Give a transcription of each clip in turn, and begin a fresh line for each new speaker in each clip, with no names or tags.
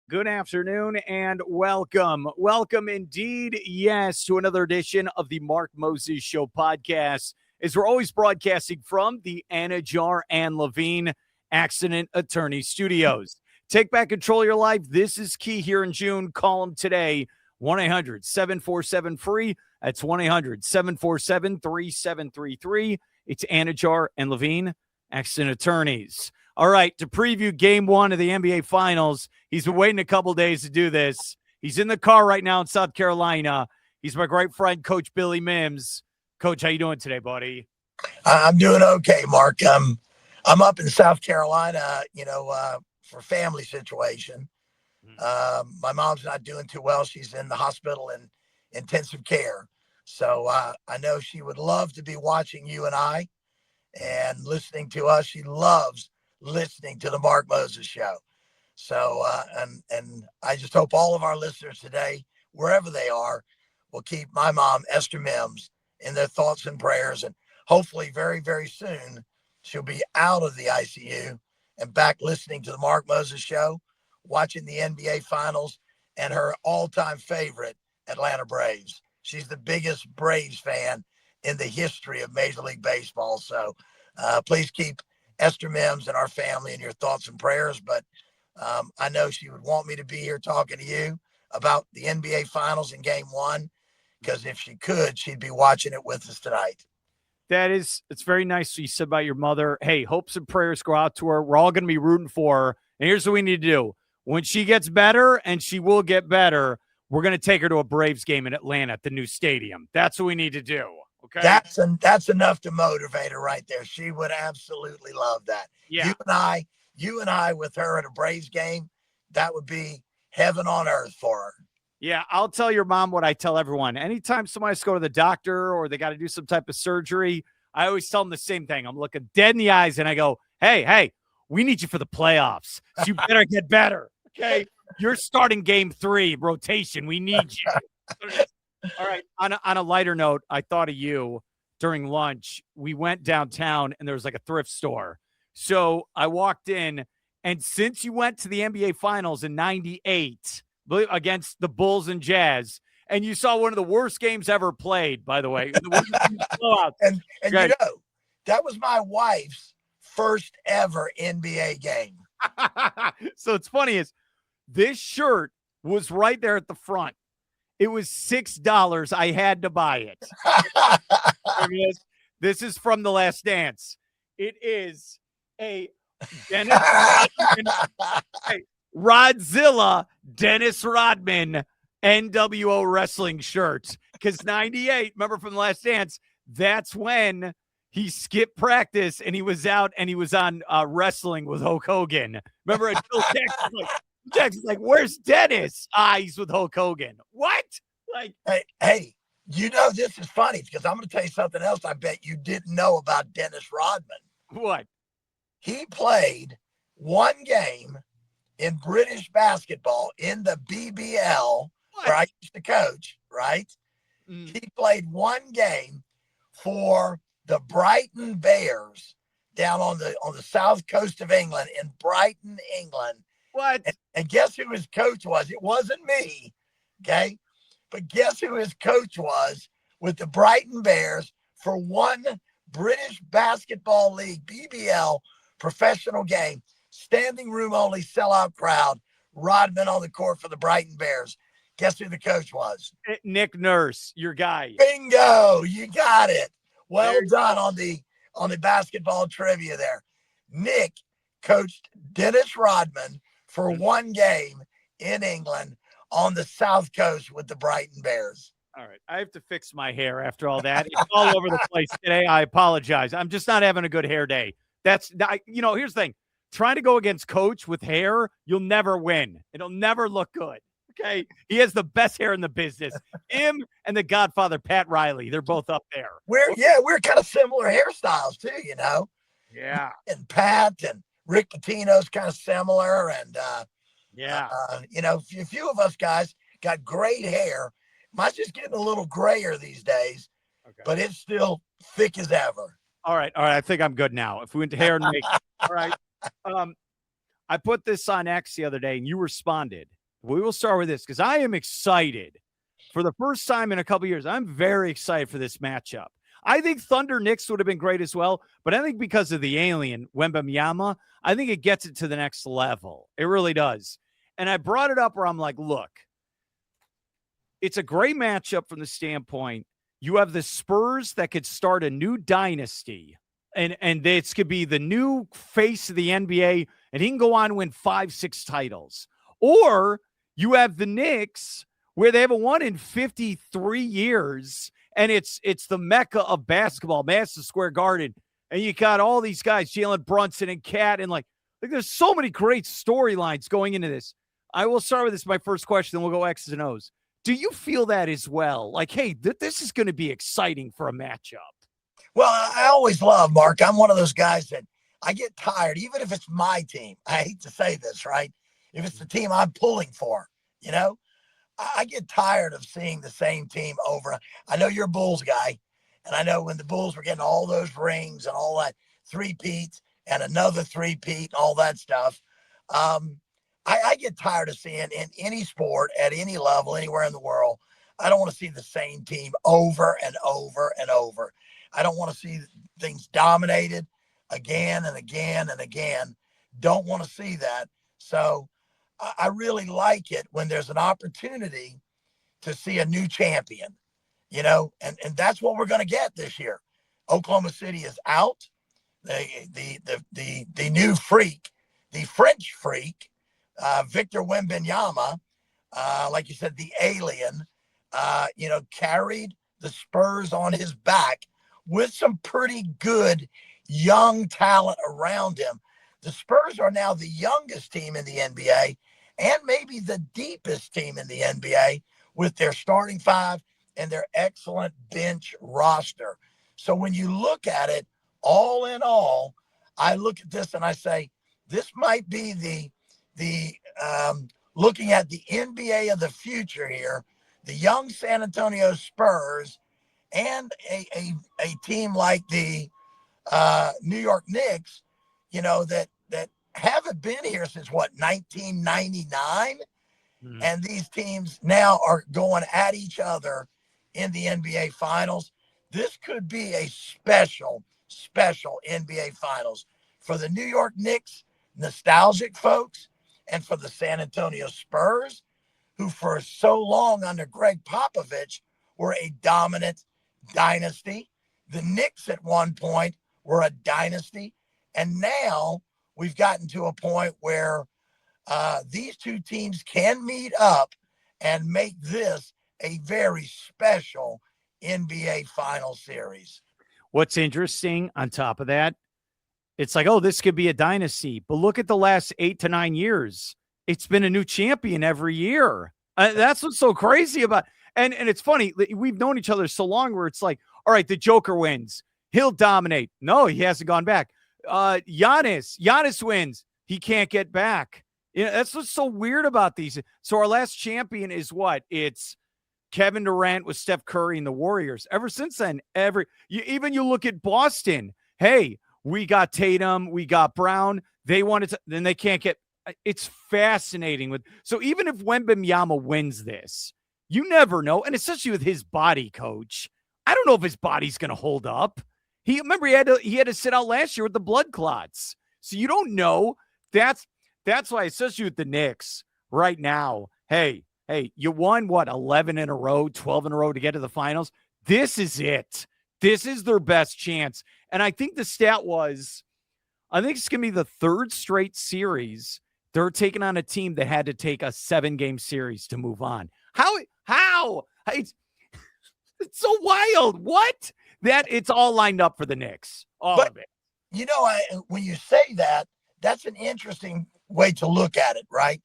Good afternoon and welcome. Welcome indeed, yes, to another edition of the Mark Moses Show podcast. As we're always broadcasting from the Anidjar and Levine Accident Attorney Studios. Take back control of your life. This is key here in June. Call them today, 1-800-747-FREE. That's 1-800-747-3733. It's Anidjar and Levine Accident Attorneys. All right, to preview game one of the NBA Finals, he's been waiting a couple days to do this. He's in the car right now in South Carolina. He's my great friend, Coach Billy Mims. Coach, how you doing today, buddy?
I'm doing okay, Mark. I'm up in South Carolina, for family situation. My mom's not doing too well. She's in the hospital in intensive care. So I know she would love to be watching you and I and listening to us. She loves listening to the Mark Moses Show. So, and I just hope all of our listeners today, wherever they are, will keep my mom, Esther Mims, in their thoughts and prayers. And hopefully very, very soon, she'll be out of the ICU and back listening to the Mark Moses Show, watching the NBA Finals and her all-time favorite, Atlanta Braves. She's the biggest Braves fan in the history of Major League Baseball. So please keep Esther Mims and our family in your thoughts and prayers. But I know she would want me to be here talking to you about the NBA Finals in game one, because if she could, she'd be watching it with us tonight.
It's very nice what you said about your mother. Hey, hopes and prayers go out to her. We're all going to be rooting for her. And here's what we need to do. When she gets better, and she will get better, we're going to take her to a Braves game in Atlanta at the new stadium. That's what we need to do. Okay.
That's enough to motivate her right there. She would absolutely love that.
Yeah.
You and I with her at a Braves game, that would be heaven on earth for her.
Yeah, I'll tell your mom what I tell everyone. Anytime somebody has to go to the doctor or they got to do some type of surgery, I always tell them the same thing. I'm looking dead in the eyes and I go, hey, we need you for the playoffs. So you better get better. Okay. You're starting game 3 rotation. We need you. All right. On a lighter note, I thought of you during lunch. We went downtown and there was like a thrift store. So I walked in, and since you went to the NBA Finals in '98 against the Bulls and Jazz, and you saw one of the worst games ever played, by the way.
and you know, that was my wife's first ever NBA game.
So it's funny is this shirt was right there at the front. It was $6. I had to buy it. This is from The Last Dance. It is a Dennis Rodzilla Dennis Rodman NWO wrestling shirt. Because 98, remember from The Last Dance, that's when he skipped practice and he was out and he was on wrestling with Hulk Hogan. Remember, Bill Jackson's like, where's Dennis? He's with Hulk Hogan. What? Like,
hey, this is funny because I'm going to tell you something else I bet you didn't know about Dennis Rodman.
What?
He played one game in British basketball in the BBL, where I used to coach, right? He played one game for the Brighton Bears down on the south coast of England, in Brighton, England.
What?
And guess who his coach was? It wasn't me, okay? But guess who his coach was with the Brighton Bears for one British Basketball League, BBL, professional game, standing room only, sellout crowd, Rodman on the court for the Brighton Bears. Guess who the coach was?
Nick Nurse, your guy.
Bingo, you got it. Well done on the basketball trivia there. Nick coached Dennis Rodman for one game in England on the South Coast with the Brighton Bears.
All right. I have to fix my hair after all that. It's all over the place today. I apologize. I'm just not having a good hair day. Here's the thing. Trying to go against Coach with hair, you'll never win. It'll never look good. Okay. He has the best hair in the business. Him and the Godfather, Pat Riley. They're both up there.
We're kind of similar hairstyles too,
Yeah.
And Pat and Rick Pitino's kind of similar. And, a few of us guys got great hair. Mine's just getting a little grayer these days, but it's still thick as ever.
All right. I think I'm good now. If we went to hair and makeup. All right. I put this on X the other day and you responded. We will start with this because I am excited for the first time in a couple years. I'm very excited for this matchup. I think Thunder Knicks would have been great as well, but I think because of the alien, Wembanyama, I think it gets it to the next level. It really does. And I brought it up where I'm like, look, it's a great matchup from the standpoint. You have the Spurs that could start a new dynasty, and this could be the new face of the NBA, and he can go on and win 5-6 titles. Or you have the Knicks where they haven't won in 53 years, and it's the mecca of basketball, Madison Square Garden, and you got all these guys, Jalen Brunson and Cat, and like there's so many great storylines going into this. I will start with this, my first question, then we'll go X's and O's. Do you feel that as well? Like, hey, this is going to be exciting for a matchup.
Well, I always love, Mark. I'm one of those guys that I get tired, even if it's my team. I hate to say this, right? If it's the team I'm pulling for, I get tired of seeing the same team over. I know you're a Bulls guy, and I know when the Bulls were getting all those rings and all that three-peats and another three-peat and all that stuff, I get tired of seeing in any sport, at any level, anywhere in the world, I don't want to see the same team over and over and over. I don't want to see things dominated again and again and again. Don't want to see that. So I really like it when there's an opportunity to see a new champion, and that's what we're going to get this year. Oklahoma City is out. The new freak, the French freak, Victor Wembanyama, like you said, the alien, carried the Spurs on his back with some pretty good young talent around him. The Spurs are now the youngest team in the NBA and maybe the deepest team in the NBA with their starting five and their excellent bench roster. So when you look at it, all in all, I look at this and I say, this might be the looking at the NBA of the future here, the young San Antonio Spurs and a team like the New York Knicks, that haven't been here since 1999. Mm-hmm. And these teams now are going at each other in the NBA Finals. This could be a special NBA Finals for the New York Knicks, nostalgic folks, and for the San Antonio Spurs, who for so long under Greg Popovich were a dominant dynasty. The Knicks at one point were a dynasty. And now we've gotten to a point where these two teams can meet up and make this a very special NBA Final Series.
What's interesting on top of that, it's like, oh, this could be a dynasty. But look at the last 8 to 9 years. It's been a new champion every year. That's what's so crazy about it. And it's funny. We've known each other so long where it's like, all right, the Joker wins. He'll dominate. No, he hasn't gone back. Giannis wins. He can't get back. That's what's so weird about these. So our last champion is what? It's Kevin Durant with Steph Curry and the Warriors. Ever since then, you look at Boston. Hey, we got Tatum, we got Brown. They wanted to, then they can't get. It's fascinating so even if Wembanyama wins this, you never know, and especially with his body, coach. I don't know if his body's going to hold up. He had to sit out last year with the blood clots, so you don't know. That's why, especially with the Knicks right now. Hey, you won 11 in a row, 12 in a row to get to the finals. This is it. This is their best chance. And I think the stat was, I think it's going to be the third straight series they're taking on a team that had to take a 7-game series to move on. How? It's so wild. What? That it's all lined up for the Knicks. All of it.
When you say that, that's an interesting way to look at it, right?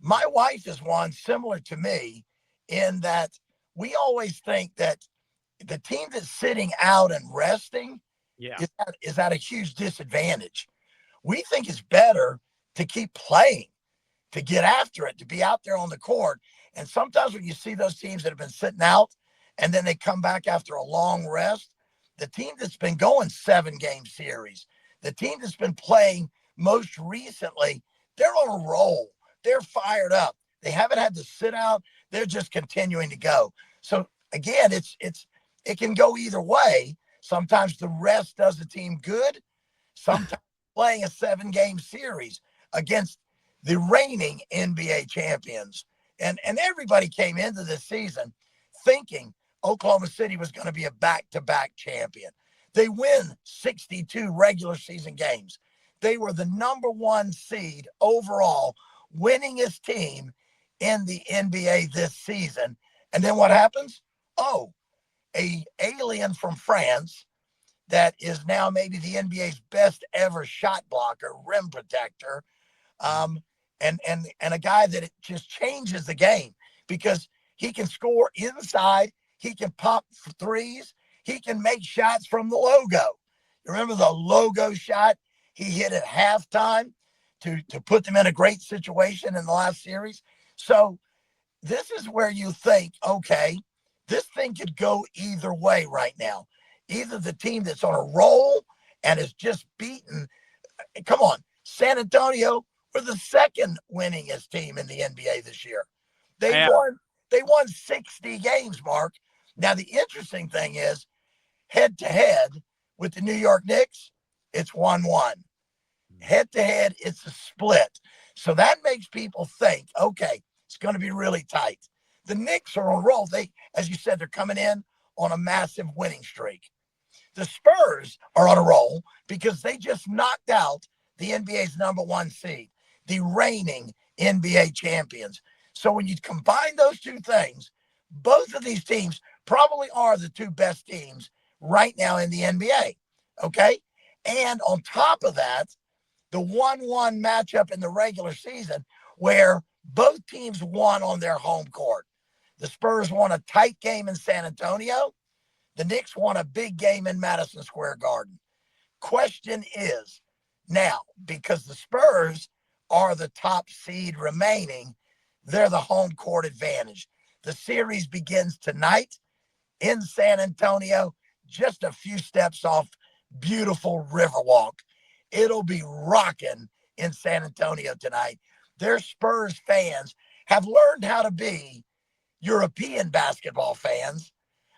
My wife is one similar to me in that we always think that the team that's sitting out and resting is at a huge disadvantage. We think it's better to keep playing, to get after it, to be out there on the court. And sometimes when you see those teams that have been sitting out and then they come back after a long rest, the team that's been going 7-game series, the team that's been playing most recently, they're on a roll. They're fired up. They haven't had to sit out. They're just continuing to go. So again, it can go either way. Sometimes the rest does the team good. Sometimes playing a 7-game series against the reigning NBA champions. And everybody came into this season thinking Oklahoma City was going to be a back-to-back champion. They win 62 regular season games. They were the number 1 seed overall, winningest team in the NBA this season. And then what happens? Oh, a alien from France that is now maybe the NBA's best ever shot blocker, rim protector, and a guy that it just changes the game because he can score inside, he can pop threes, he can make shots from the logo. You remember the logo shot he hit at halftime to put them in a great situation in the last series? So this is where you think, okay, this thing could go either way right now. Either the team that's on a roll and is just beaten. Come on, San Antonio were the second winningest team in the NBA this year. They won 60 games, Mark. Now, the interesting thing is, head to head with the New York Knicks, it's 1-1. Head to head, it's a split. So that makes people think, okay, it's going to be really tight. The Knicks are on a roll. They, as you said, they're coming in on a massive winning streak. The Spurs are on a roll because they just knocked out the NBA's number 1 seed, the reigning NBA champions. So when you combine those two things, both of these teams probably are the 2 best teams right now in the NBA. Okay. And on top of that, the 1-1 matchup in the regular season where both teams won on their home court. The Spurs won a tight game in San Antonio. The Knicks won a big game in Madison Square Garden. Question is, now, because the Spurs are the top seed remaining, they're the home court advantage. The series begins tonight in San Antonio, just a few steps off beautiful Riverwalk. It'll be rocking in San Antonio tonight. Their Spurs fans have learned how to be European basketball fans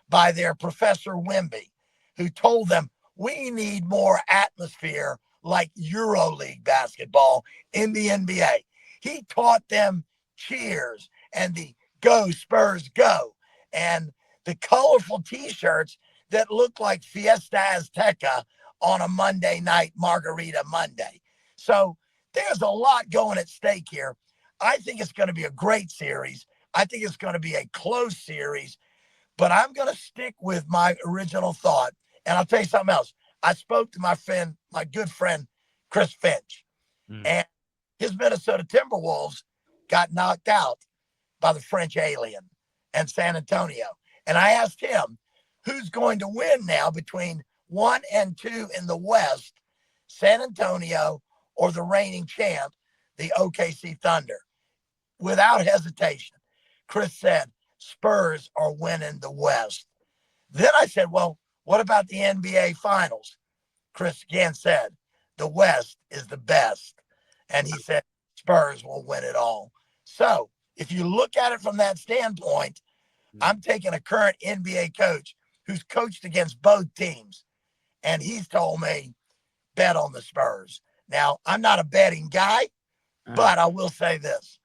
by their Professor Wemby, who told them we need more atmosphere like EuroLeague basketball in the NBA. He taught them cheers and the go Spurs go and the colorful t-shirts that look like Fiesta Azteca on a Monday night Margarita Monday. So there's a lot going at stake here. I think it's going to be a great series. I think it's going to be a close series, but I'm going to stick with my original thought. And I'll tell you something else. I spoke to my good friend, Chris Finch, and his Minnesota Timberwolves got knocked out by the French alien and San Antonio. And I asked him, who's going to win now between 1 and 2 in the West, San Antonio or the reigning champ, the OKC Thunder? Without hesitation, Chris said, Spurs are winning the West. Then I said, well, what about the NBA Finals? Chris again said, the West is the best. And he said, Spurs will win it all. So if you look at it from that standpoint, I'm taking a current NBA coach who's coached against both teams. And he's told me, bet on the Spurs. Now, I'm not a betting guy, but I will say this.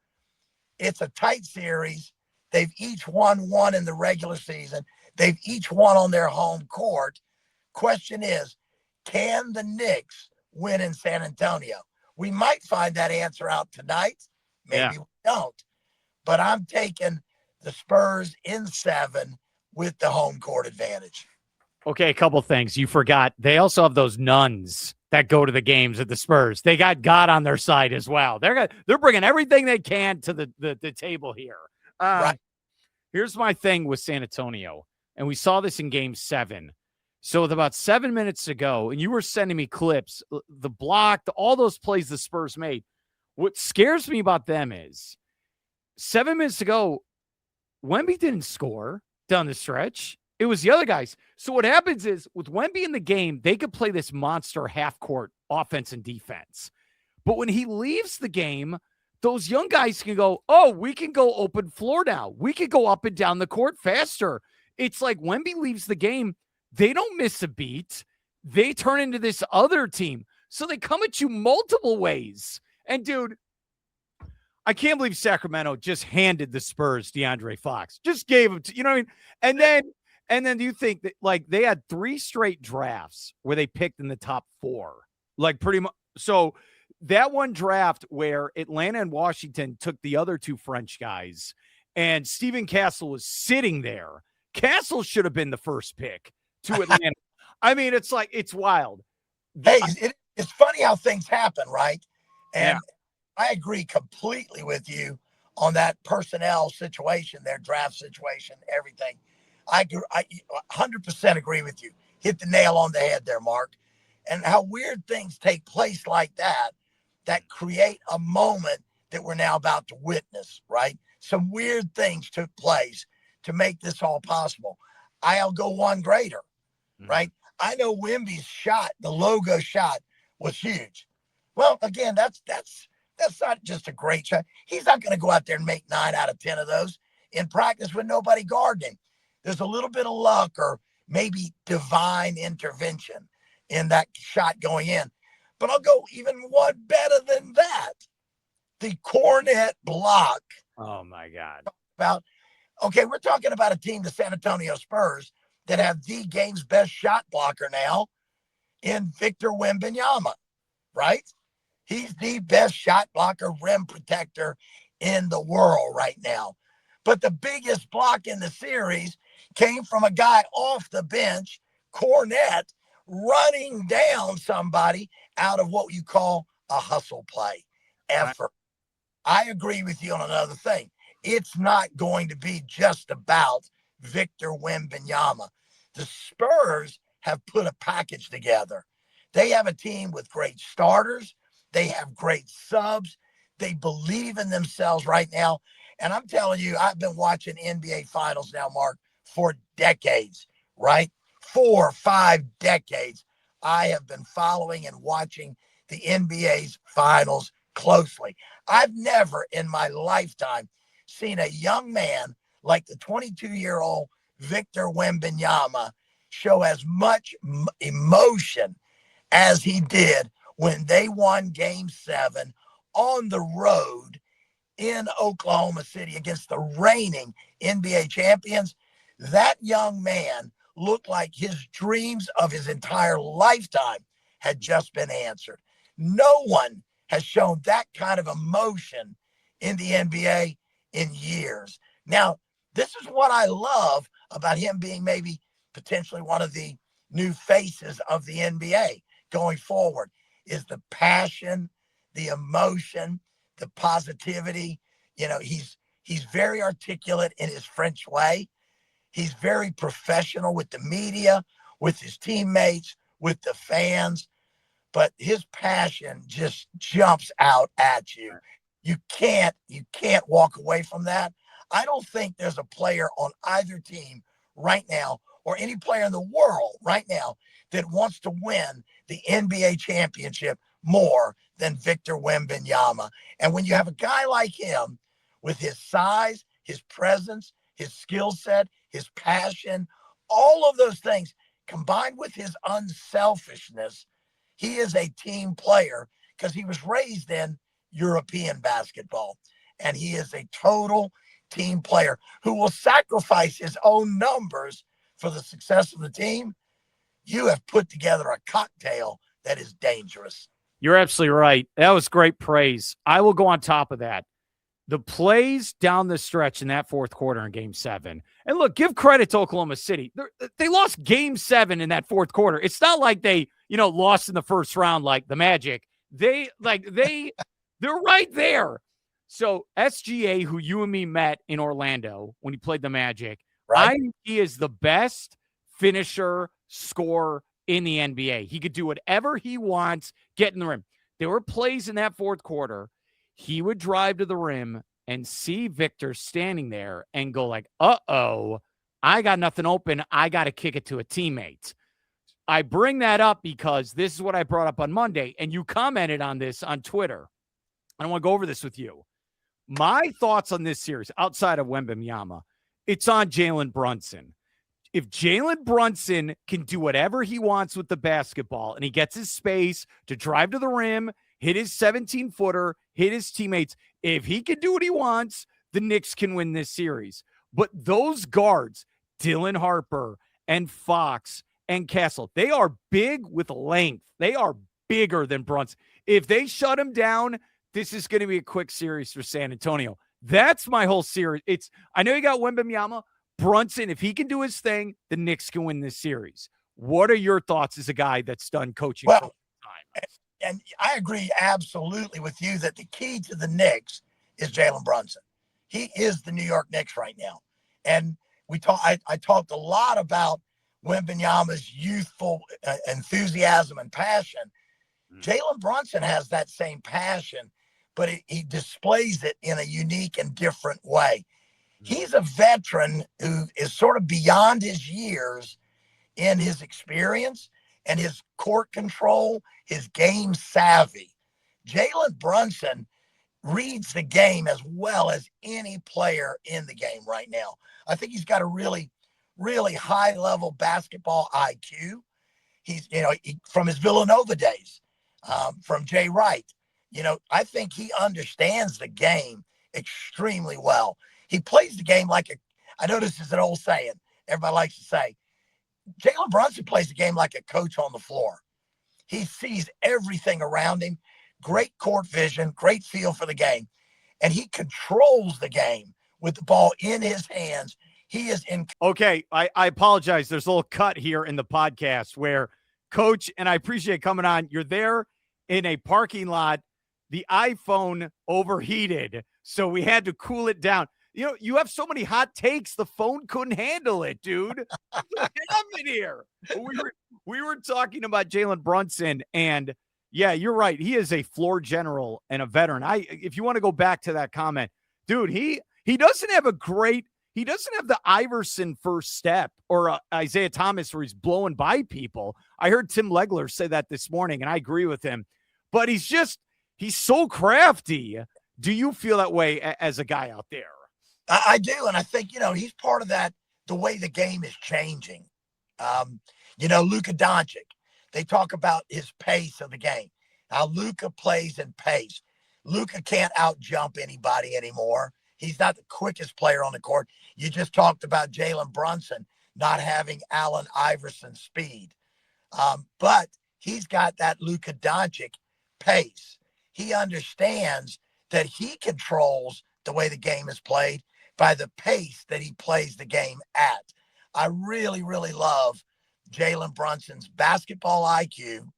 It's a tight series. They've each won one in the regular season. They've each won on their home court. Question is, can the Knicks win in San Antonio? We might find that answer out tonight. Maybe we don't. But I'm taking the Spurs in 7 with the home court advantage.
Okay, a couple things. You forgot. They also have those nuns that go to the games at the Spurs. They got God on their side as well. They're bringing everything they can to the table here.
Right.
Here's my thing with San Antonio, and we saw this in Game 7. So with about 7 minutes to go, and you were sending me clips, the block, all those plays the Spurs made. What scares me about them is 7 minutes to go, Wemby didn't score down the stretch. It was the other guys. So what happens is with Wemby in the game, they could play this monster half-court offense and defense. But when he leaves the game, those young guys can go, oh, we can go open floor now. We can go up and down the court faster. It's like Wemby leaves the game, they don't miss a beat. They turn into this other team. So they come at you multiple ways. And, dude, I can't believe Sacramento just handed the Spurs DeAndre Fox. Just gave him to, you know what I mean? And then do you think that, like, they had 3 straight drafts where they picked in the top 4? Like, pretty much. So that one draft where Atlanta and Washington took the other 2 French guys and Stephen Castle was sitting there. Castle should have been the first pick to Atlanta. I mean, it's like, it's wild.
Hey, it's funny how things happen, right? And
yeah.
I agree completely with you on that personnel situation, their draft situation, everything. I 100% agree with you. Hit the nail on the head there, Mark. And how weird things take place like that create a moment that we're now about to witness, right? Some weird things took place to make this all possible. I'll go one greater, right? I know Wemby's shot, the logo shot, was huge. Well, again, that's not just a great shot. He's not going to go out there and make 9 out of 10 of those in practice with nobody guarding him. There's a little bit of luck or maybe divine intervention in that shot going in. But I'll go even one better than that. The Cornet block.
Oh, my God.
We're talking about a team, the San Antonio Spurs, that have the game's best shot blocker now in Victor Wembanyama, right? He's the best shot blocker, rim protector in the world right now. But the biggest block in the series came from a guy off the bench, Cornet, running down somebody out of what you call a hustle play effort. I agree with you on another thing. It's not going to be just about Victor Wembanyama. The Spurs have put a package together. They have a team with great starters. They have great subs. They believe in themselves right now. And I'm telling you, I've been watching NBA finals now, Mark, for decades, right? 4 or 5 decades. I have been following and watching the NBA's finals closely. I've never in my lifetime seen a young man like the 22-year-old Victor Wembanyama show as much emotion as he did when they won Game 7 on the road in Oklahoma City against the reigning NBA champions. That young man looked like his dreams of his entire lifetime had just been answered. No one has shown that kind of emotion in the NBA in years. Now, this is what I love about him being maybe potentially one of the new faces of the NBA going forward, is the passion, the emotion, the positivity. You know, he's very articulate in his French way. He's very professional with the media, with his teammates, with the fans. But his passion just jumps out at you. You can't walk away from that. I don't think there's a player on either team right now, or any player in the world right now, that wants to win the NBA championship more than Victor Wembanyama. And when you have a guy like him with his size, his presence, his skill set, his passion, all of those things combined with his unselfishness, he is a team player because he was raised in European basketball. And he is a total team player who will sacrifice his own numbers for the success of the team. You have put together a cocktail that is dangerous.
You're absolutely right. That was great praise. I will go on top of that. The plays down the stretch in that fourth quarter in Game 7. And look, give credit to Oklahoma City. They lost Game 7 in that fourth quarter. It's not like they, lost in the first round like the Magic. They're right there. So SGA, who you and me met in Orlando when he played the Magic,
right?
He is the best finisher, scorer in the NBA. He could do whatever he wants, get in the rim. There were plays in that fourth quarter. He would drive to the rim and see Victor standing there and go like, uh-oh, I got nothing open. I got to kick it to a teammate. I bring that up because this is what I brought up on Monday, and you commented on this on Twitter. I want to go over this with you. My thoughts on this series, outside of Wembanyama, it's on Jalen Brunson. If Jalen Brunson can do whatever he wants with the basketball and he gets his space to drive to the rim, hit his 17-footer, hit his teammates, if he can do what he wants, the Knicks can win this series. But those guards, Dylan Harper and Fox and Castle, they are big with length. They are bigger than Brunson. If they shut him down, this is going to be a quick series for San Antonio. That's my whole series. I know you got Wembanyama. Brunson, if he can do his thing, the Knicks can win this series. What are your thoughts as a guy that's done coaching for a long time?
And I agree absolutely with you that the key to the Knicks is Jalen Brunson. He is the New York Knicks right now. And I talked a lot about Wembanyama's youthful enthusiasm and passion. Jalen Brunson has that same passion, but he displays it in a unique and different way. He's a veteran who is sort of beyond his years in his experience and his court control, his game savvy. Jalen Brunson reads the game as well as any player in the game right now. I think he's got a really, really high level basketball IQ. He's, from his Villanova days, from Jay Wright, I think he understands the game extremely well. He plays the game I know this is an old saying everybody likes to say, Jalen Brunson plays the game like a coach on the floor. He sees everything around him, great court vision, great feel for the game, and he controls the game with the ball in his hands. He is in.
Okay, I apologize. There's a little cut here in the podcast where Coach, and I appreciate coming on, you're there in a parking lot. The iPhone overheated, so we had to cool it down. You have so many hot takes, the phone couldn't handle it, dude. Get up in here. We were talking about Jalen Brunson, and yeah, you're right. He is a floor general and a veteran. If you want to go back to that comment, dude, he doesn't have he doesn't have the Iverson first step or Isaiah Thomas where he's blowing by people. I heard Tim Legler say that this morning, and I agree with him. But he's so crafty. Do you feel that way as a guy out there?
I do, and I think, he's part of that, the way the game is changing. Luka Doncic, they talk about his pace of the game. How Luka plays in pace. Luka can't out-jump anybody anymore. He's not the quickest player on the court. You just talked about Jalen Brunson not having Allen Iverson's speed. But he's got that Luka Doncic pace. He understands that he controls the way the game is played by the pace that he plays the game at. I really, really love Jalen Brunson's basketball IQ,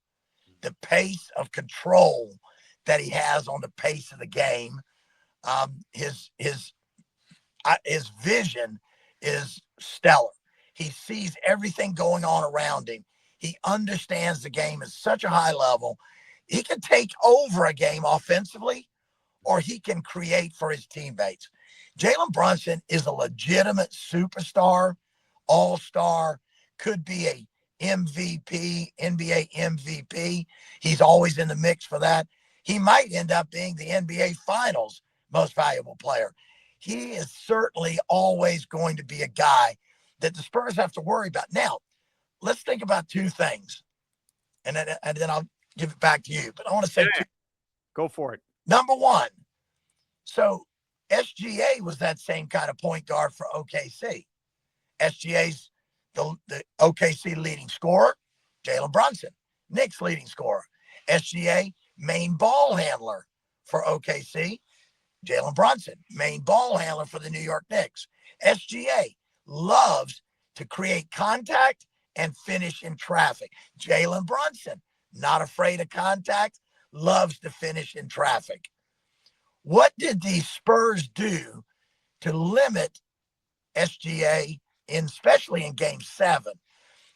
the pace of control that he has on the pace of the game. His vision is stellar. He sees everything going on around him. He understands the game at such a high level. He can take over a game offensively, or he can create for his teammates. Jalen Brunson is a legitimate superstar, all-star, could be a MVP, NBA MVP. He's always in the mix for that. He might end up being the NBA Finals most valuable player. He is certainly always going to be a guy that the Spurs have to worry about. Now, let's think about two things, and then I'll give it back to you. But I want to say two.
Go for it.
Number one, so SGA was that same kind of point guard for OKC. SGA's the OKC leading scorer, Jalen Brunson. Knicks leading scorer. SGA, main ball handler for OKC, Jalen Brunson. Main ball handler for the New York Knicks. SGA loves to create contact and finish in traffic. Jalen Brunson, not afraid of contact, loves to finish in traffic. What did the Spurs do to limit SGA, especially in Game 7?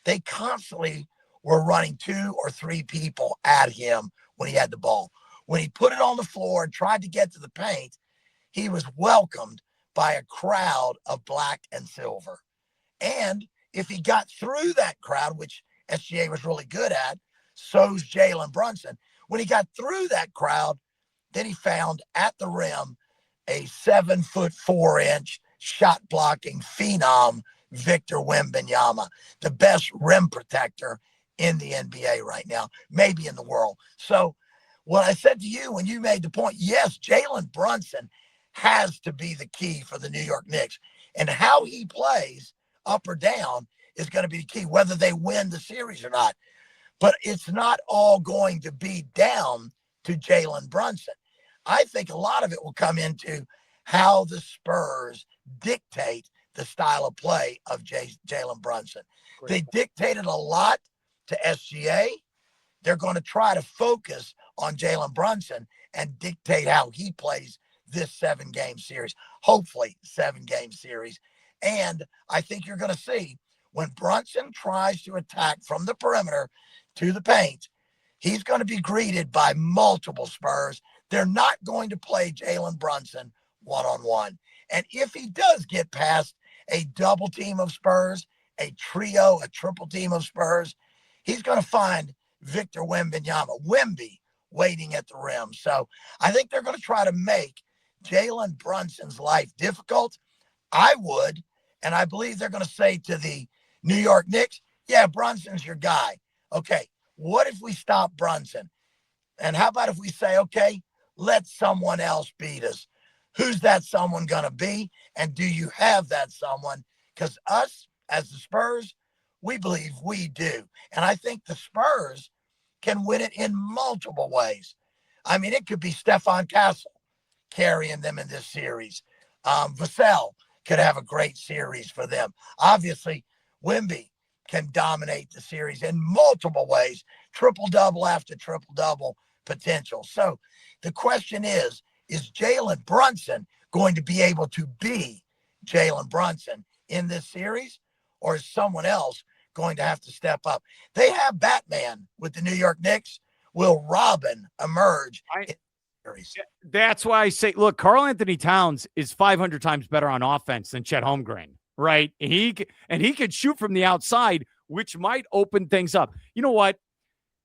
They constantly were running 2 or 3 people at him when he had the ball. When he put it on the floor and tried to get to the paint, he was welcomed by a crowd of black and silver. And if he got through that crowd, which SGA was really good at, so's Jalen Brunson. When he got through that crowd, then he found at the rim a 7'4" shot blocking phenom, Victor Wembanyama, the best rim protector in the NBA right now, maybe in the world. So what I said to you when you made the point, yes, Jalen Brunson has to be the key for the New York Knicks. And how he plays up or down is going to be the key, whether they win the series or not. But it's not all going to be down to Jalen Brunson. I think a lot of it will come into how the Spurs dictate the style of play of Jalen Brunson. They dictated a lot to SGA. They're going to try to focus on Jalen Brunson and dictate how he plays this 7-game series, hopefully 7-game series. And I think you're going to see when Brunson tries to attack from the perimeter to the paint, he's going to be greeted by multiple Spurs. They're not going to play Jalen Brunson one-on-one. And if he does get past a double team of Spurs, a trio, a triple team of Spurs, he's going to find Victor Wembanyama, Wemby, waiting at the rim. So I think they're going to try to make Jalen Brunson's life difficult. I would, and I believe they're going to say to the New York Knicks, yeah, Brunson's your guy. Okay, what if we stop Brunson? And how about if we say, okay, let someone else beat us? Who's that someone going to be? And do you have that someone? Because us, as the Spurs, we believe we do. And I think the Spurs can win it in multiple ways. I mean, it could be Stefan Castle carrying them in this series. Vassell could have a great series for them. Obviously, Wemby can dominate the series in multiple ways, triple-double after triple-double potential. So the question is Jalen Brunson going to be able to be Jalen Brunson in this series, or is someone else going to have to step up? They have Batman with the New York Knicks. Will Robin emerge in the series?
That's why I say, look, Karl Anthony Towns is 500 times better on offense than Chet Holmgren, right? And he could shoot from the outside, which might open things up. You know what?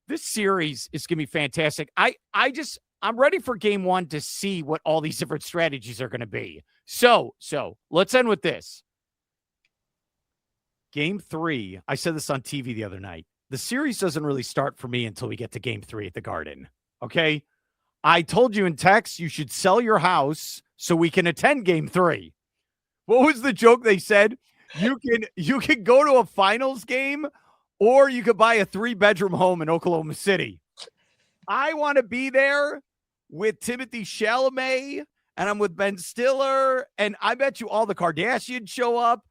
This series is going to be fantastic. I'm ready for game one to see what all these different strategies are going to be. So let's end with this. Game 3, I said this on TV the other night. The series doesn't really start for me until we get to game 3 at the Garden. Okay? I told you in text you should sell your house so we can attend game 3. What was the joke they said? You can go to a finals game, or you could buy a 3-bedroom home in Oklahoma City. I want to be there with Timothy Chalamet, and I'm with Ben Stiller, and I bet you all the Kardashians show up.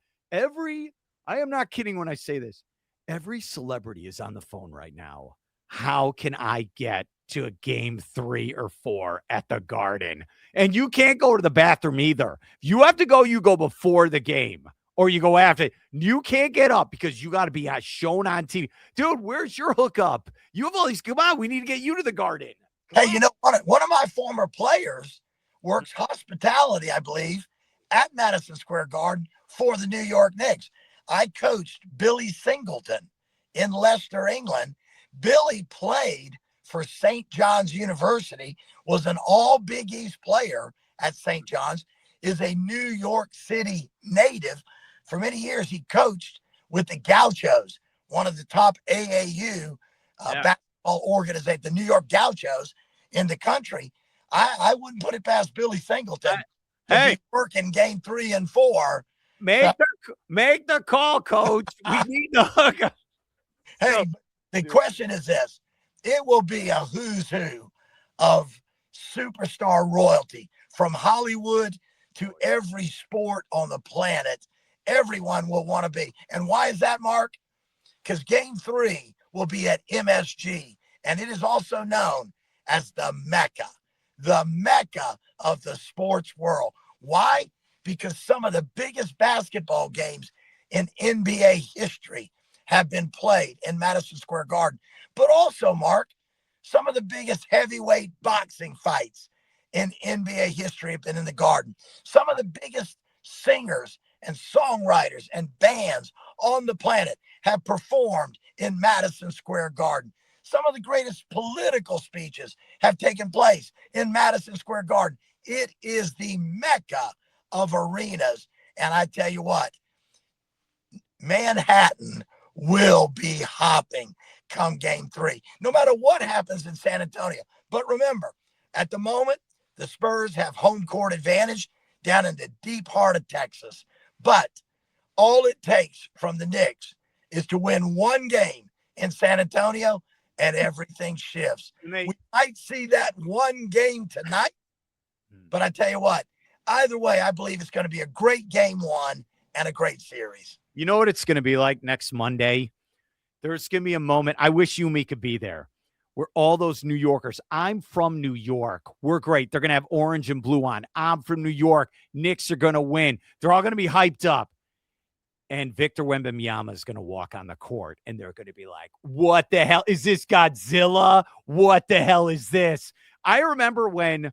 I am not kidding when I say this. Every celebrity is on the phone right now. How can I get to a game 3 or 4 at the Garden? And you can't go to the bathroom either. If you have to go, you go before the game or you go after it. You can't get up because you got to be shown on TV. Dude, where's your hookup? You have all these. Come on, we need to get you to the Garden.
Hey, you know, one of my former players works hospitality, I believe, at Madison Square Garden for the New York Knicks. I coached Billy Singleton in Leicester, England. Billy played for St. John's University, was an all Big East player at St. John's, is a New York City native. For many years, he coached with the Gauchos, one of the top AAU basketball organizations, the New York Gauchos in the country. I wouldn't put it past Billy Singleton to be working game 3 and 4.
Make the call, coach. We need the hookup.
Hey, the question is this. It will be a who's who of superstar royalty from Hollywood to every sport on the planet. Everyone will want to be. And why is that, Mark? Because game 3 will be at MSG, and it is also known as the Mecca of the sports world. Why? Because some of the biggest basketball games in NBA history have been played in Madison Square Garden. But also, Mark, some of the biggest heavyweight boxing fights in NBA history have been in the Garden. Some of the biggest singers and songwriters and bands on the planet have performed in Madison Square Garden. Some of the greatest political speeches have taken place in Madison Square Garden. It is the mecca of arenas. And I tell you what, Manhattan will be hopping come game 3, no matter what happens in San Antonio. But remember, at the moment, the Spurs have home court advantage down in the deep heart of Texas. But all it takes from the Knicks is to win one game in San Antonio, and everything shifts. We might see that one game tonight, but I tell you what, either way, I believe it's going to be a great game 1 and a great series.
You know what it's going to be like next Monday? There's going to be a moment. I wish you and me could be there, where all those New Yorkers, I'm from New York. We're great. They're going to have orange and blue on. I'm from New York. Knicks are going to win. They're all going to be hyped up. And Victor Wembanyama is going to walk on the court, and they're going to be like, what the hell? Is this Godzilla? What the hell is this? I remember when,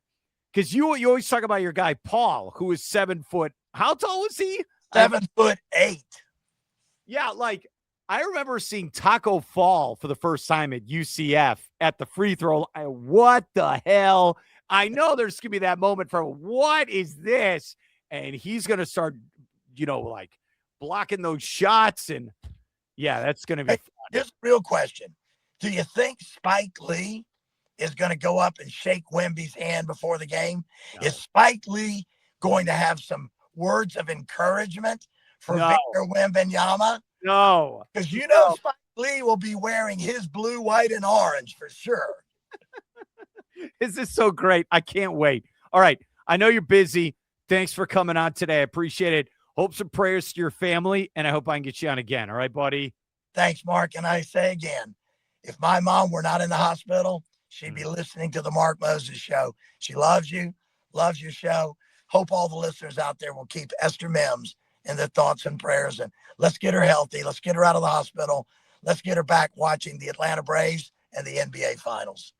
because you always talk about your guy, Paul, who is 7 foot. How tall was he?
7'8".
Yeah, like, I remember seeing Taco Fall for the first time at UCF at the free throw. What the hell? I know there's going to be that moment for what is this? And he's going to start, like blocking those shots. And yeah, that's going to be fun.
Here's a real question. Do you think Spike Lee is going to go up and shake Wemby's hand before the game? No. Is Spike Lee going to have some words of encouragement for Victor Wembanyama?
No.
Because Spike Lee will be wearing his blue, white, and orange for sure.
This is so great. I can't wait. All right. I know you're busy. Thanks for coming on today. I appreciate it. Hopes and prayers to your family, and I hope I can get you on again. All right, buddy?
Thanks, Mark. And I say again, if my mom were not in the hospital, she'd be listening to the Mark Moses show. She loves you, loves your show. Hope all the listeners out there will keep Esther Mims in their thoughts and prayers. And let's get her healthy. Let's get her out of the hospital. Let's get her back watching the Atlanta Braves and the NBA Finals.